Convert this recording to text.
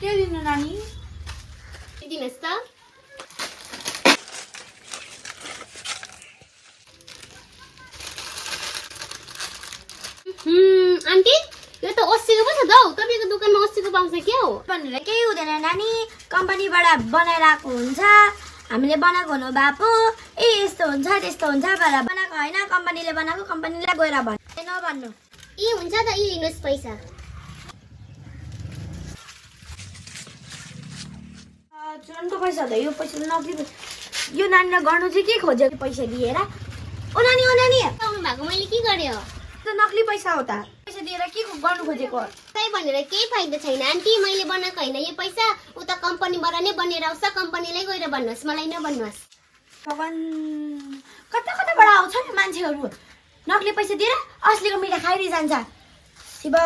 के दिनु नानी? दिनुहोस् त। आन्टी यो त 80 को पो छ त हौ। तपाईको दोकानमा 80 को पाउँछ के हो? भनेर केही हुँदैन नानी, कम्पनीबाट बनाएर आएको हुन्छ। हामीले बनाएको हुनु बापु ए यस्तो हुन्छ त्यस्तो हुन्छ भनेर बनाएको होइन, कम्पनीले बनाएको, कम्पनीले गएर भन्नु नभन्नु। ए हुन्छ त, यी लिनुहोस् पैसा। तुरन्त पैसा हुँदा यो पैसा नक्ली, यो नानीलाई गर्नु चाहिँ के खोजेको पैसा दिएर? ओ नानी पाउनु भएको मैले के गरे हो? त नक्ली पैसा हो त, पैसा दिएर के गर्नु खोजेको? त्यही भनेर केही फाइदा छैन आन्टी, मैले बनाएको होइन यो पैसा। उता कम्पनीबाट नै बनेर आउँछ, कम्पनीलाई गएर भन्नुहोस्, मलाई नभन्नुहोस्। भगवान कता कताबाट आउँछ नि मान्छेहरू, नक्ली पैसा दिएर असलीको मिठाई खाइरहि जान्छ। शिव